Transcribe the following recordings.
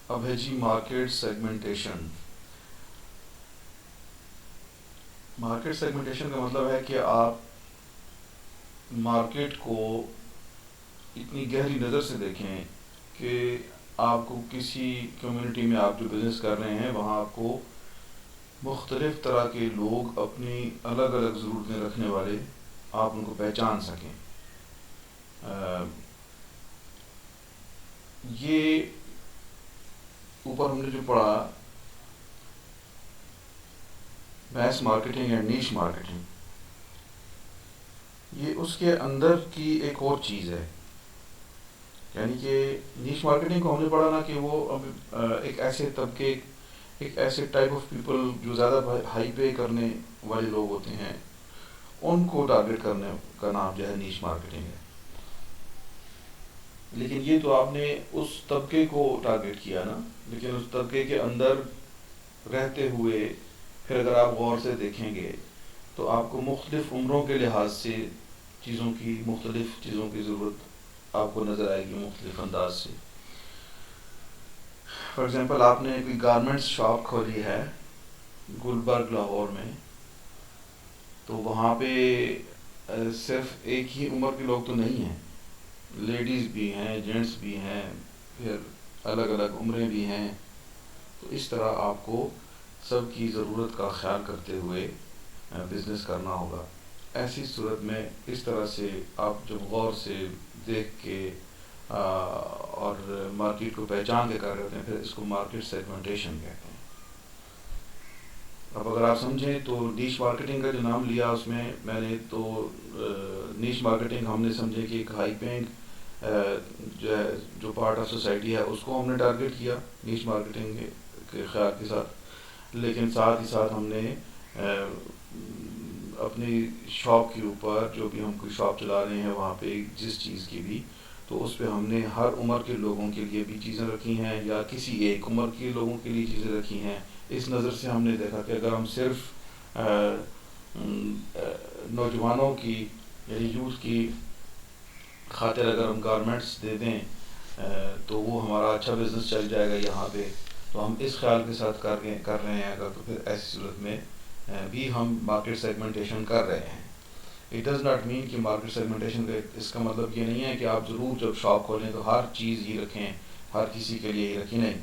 اب ہے جی market segmentation. Market segmentation کا مطلب ہے کہ آپ مارکیٹ کو اتنی گہری نظر سے دیکھیں کہ آپ کو کسی کمیونٹی میں آپ جو بزنس کر رہے ہیں وہاں آپ کو مختلف طرح کے لوگ اپنی الگ الگ ضرورتیں رکھنے والے آپ ان کو پہچان سکیں. یہ اوپر ہم نے جو پڑھا میس مارکیٹنگ یا نیش مارکیٹنگ، یہ اس کے اندر کی ایک اور چیز ہے. یعنی کہ نیش مارکیٹنگ کو ہم نے پڑھا نا کہ وہ ایک ایسے طبقے، ایک ایسے ٹائپ آف پیپل جو زیادہ ہائی پے کرنے والے لوگ ہوتے ہیں ان کو ٹارگیٹ کرنے کا نام جو ہے نیش مارکیٹنگ ہے. لیکن یہ تو آپ نے اس طبقے کو ٹارگیٹ کیا نا، لیکن اس طبقے کے اندر رہتے ہوئے پھر اگر آپ غور سے دیکھیں گے تو آپ کو مختلف عمروں کے لحاظ سے مختلف چیزوں کی ضرورت آپ کو نظر آئے گی مختلف انداز سے. فار ایگزامپل آپ نے کوئی گارمنٹس شاپ کھولی ہے گلبرگ لاہور میں، تو وہاں پہ صرف ایک ہی عمر کے لوگ تو نہیں ہیں، لیڈیز بھی ہیں، جینٹس بھی ہیں، پھر الگ الگ عمریں بھی ہیں. تو اس طرح آپ کو سب کی ضرورت کا خیال کرتے ہوئے بزنس کرنا ہوگا. ایسی صورت میں اس طرح سے آپ جب غور سے دیکھ کے اور مارکیٹ کو پہچان کے کر رہے ہوتے ہیں پھر اس کو مارکیٹ سیگمنٹیشن کہتے ہیں. اب اگر آپ سمجھیں تو نیش مارکیٹنگ کا جو نام لیا اس میں نے تو نیش مارکیٹنگ ہم نے سمجھے کہ ایک ہائی پینگ جو پارٹ آف سوسائٹی ہے اس کو ہم نے ٹارگیٹ کیا نیش مارکیٹنگ کے خیال کے ساتھ. لیکن ساتھ ہی ساتھ ہم نے اپنی شاپ کے اوپر جو بھی ہم کوئی شاپ چلا رہے ہیں وہاں پہ جس چیز کی بھی تو اس پہ ہم نے ہر عمر کے لوگوں کے لیے بھی چیزیں رکھی ہیں یا کسی ایک عمر کے لوگوں کے لیے چیزیں رکھی ہیں. اس نظر سے ہم نے دیکھا کہ اگر ہم صرف نوجوانوں کی یعنی یوتھ کی خاطر اگر ہم گارمنٹس دے دیں تو وہ ہمارا اچھا بزنس چل جائے گا یہاں پہ، تو ہم اس خیال کے ساتھ کر رہے ہیں اگر تو پھر ایسی صورت میں بھی ہم مارکیٹ سیگمنٹیشن کر رہے ہیں. اٹ ڈز ناٹ مین کہ مارکیٹ سیگمنٹیشن کا اس کا مطلب یہ نہیں ہے کہ آپ ضرور جب شاپ کھولیں تو ہر چیز ہی رکھیں، ہر کسی کے لیے ہی رکھیں، نہیں،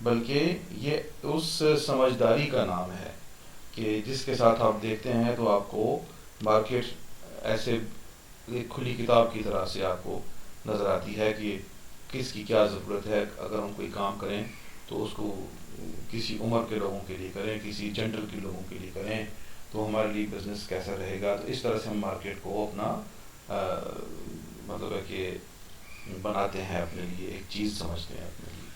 بلکہ یہ اس سمجھداری کا نام ہے کہ جس کے ساتھ آپ دیکھتے ہیں تو آپ کو مارکیٹ ایسے ایک کھلی کتاب کی طرح سے آپ کو نظر آتی ہے کہ کس کی کیا ضرورت ہے. اگر ہم کوئی کام کریں تو اس کو کسی عمر کے لوگوں کے لیے کریں، کسی جنڈر کے لوگوں کے لیے کریں تو ہمارے لیے بزنس کیسا رہے گا. تو اس طرح سے ہم مارکیٹ کو اپنا مطلب ہے کہ بناتے ہیں اپنے لیے، ایک چیز سمجھتے ہیں اپنے لیے.